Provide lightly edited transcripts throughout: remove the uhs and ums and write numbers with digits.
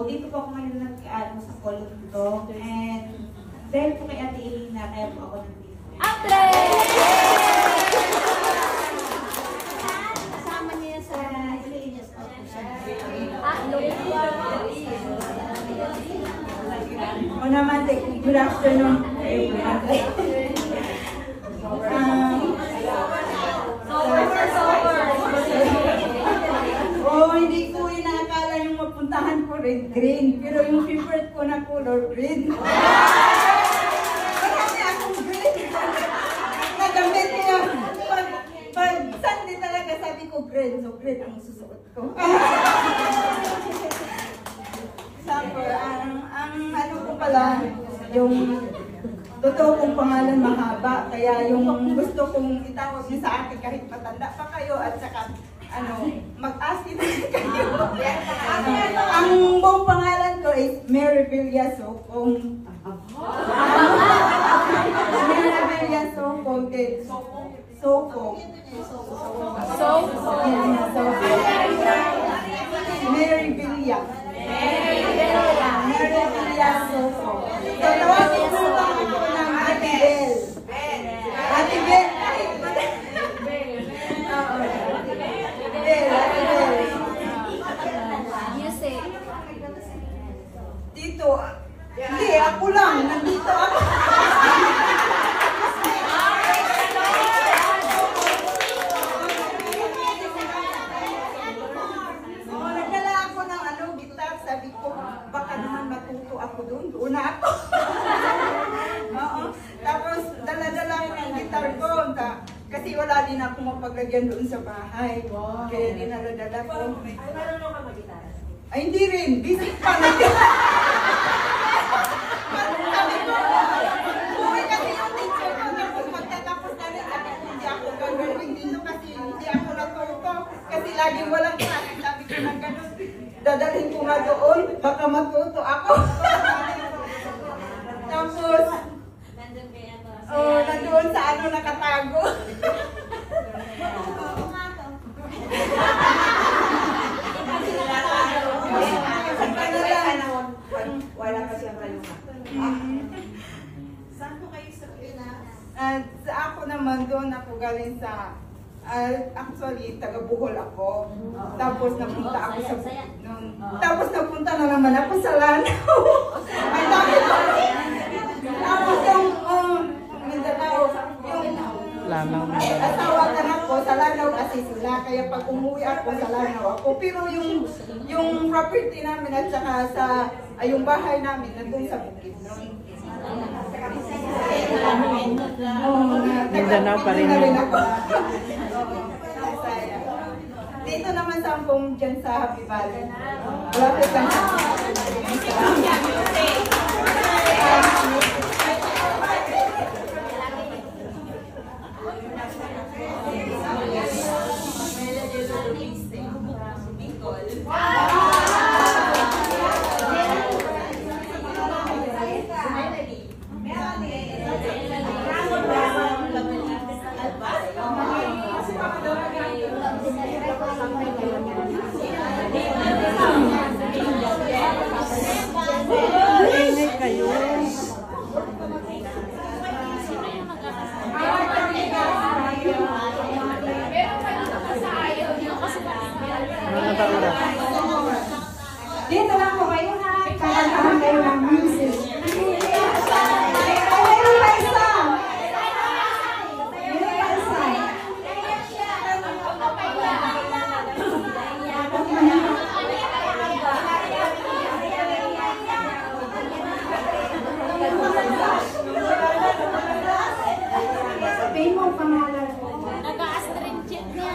Dito po ako ngayon nag-ano sa Colundo. And dahil po kay Ate Elena, kaya po ako nandito. Atre! Kasama niya sa Ilinias po siya. O naman, good afternoon. Hindi ko inaakala yung mapuntahan ko red green, pero yung favorite ko na color green. Marami akong green. Nagamit niya. Pag Sunday talaga sabi ko green, so green ang susuot ko. Sabi, ang ano ko pala, yung totoo kong pangalan mahaba, kaya yung gusto kong itawag niyo sa akin kahit matanda pa kayo at saka mag-asin kayo. Ang buong pangalan ko is Mary Villa Sokong. Mary Villa Sokong. Sokong. Mary Villa. Mary Villa Sokong. So, tawagin ko ako ng Ate Bel. Ate Bel. Dito, hindi, ako lang, nandito ako. Nagdala ako ng gitar, sabi ko, baka naman matuto ako doon, doon na ako. Tapos, dala-dala ko ng gitar ko, kasi wala din ako mapaglagyan doon sa bahay. Kaya dinala-dala ko. Marunong ka mag-gitara? Ay, hindi rin. Basic pa na. Sabi ko, buhay kasi yung teacher ko. Tapos magtatapos na rin. Sabi ko, hindi ako gagawin dito kasi hindi ako natuto. Kasi laging walang klase. Sabi ko na gano'n. Dadalhin ko nga doon. Baka matuto ako. Tapos, nandoon sa nakatago. Wala pa siyang kalungan. Saan po kayo sa Pinas? Sa ako naman, doon ako galing sa, actually, taga Bohol ako. Tapos napunta ako sa, tapos napunta na naman ako sa Lanao. Ay, dami ko. Tapos yung, Mindanao, yung asawa ka na ko, sa Lanao kasi sila. Kaya pag umuwi ako, sa Lanao ako. Pero yung property namin at saka sa, yung bahay namin, nandun sa bukid noon. Mindanao pa rin. Dito naman sa Ampong, dyan sa Happy Valley. Malapit lang sa Sabihin mo ang pangalan mo. Nag-a-astringent niya.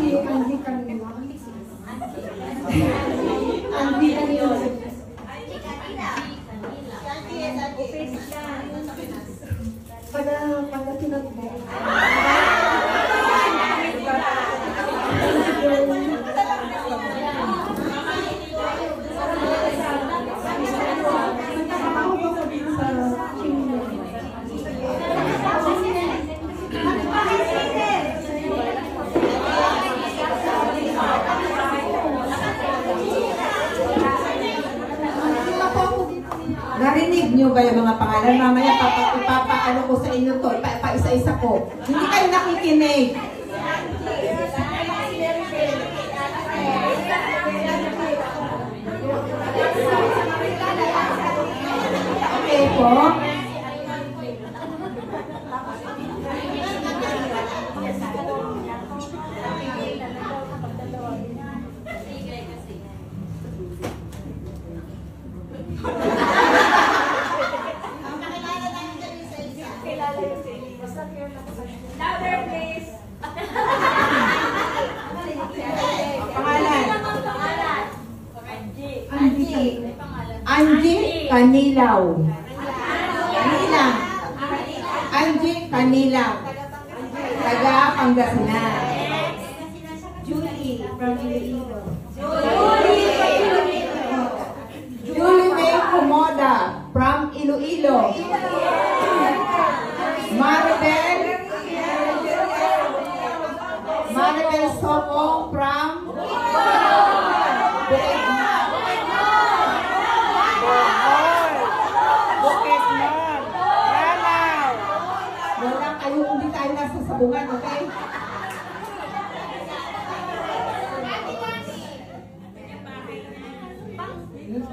Andy kanina. Andy kanina. Pada tinag mo. Narinig niyo ba yung mga pangalan? Mamaya ipapaano ko sa inyo to, ipaisa-isa ko. Hindi kayo nakikinig. Okay po. Louder, please. Pangalan. Andy. Angie Canilaw. Canilang. Angie Canilaw. Taga Pangasinan. Julie from Iloilo. Julie May Kumoda from Iloilo. Maribel Sopong from wala kayo, hindi tayo nasa sabungan, okay?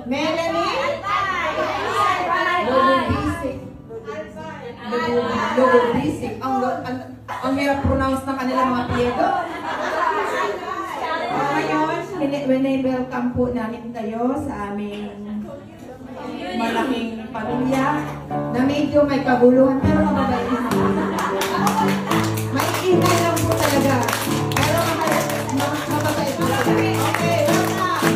Melanie Lodobisic. Ang hirap pronounce ng kanilang mga piyego. Ngayon, welcome po namin kayo sa aming malaking pamilya na medyo may kaguluhan pero mababait na. May ingay lang po talaga. Pero mababait po talaga. Okay, welcome!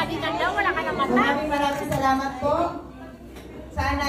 sabi ka daw, wala ka ng mata. Maraming salamat po. Sana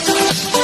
Thank you.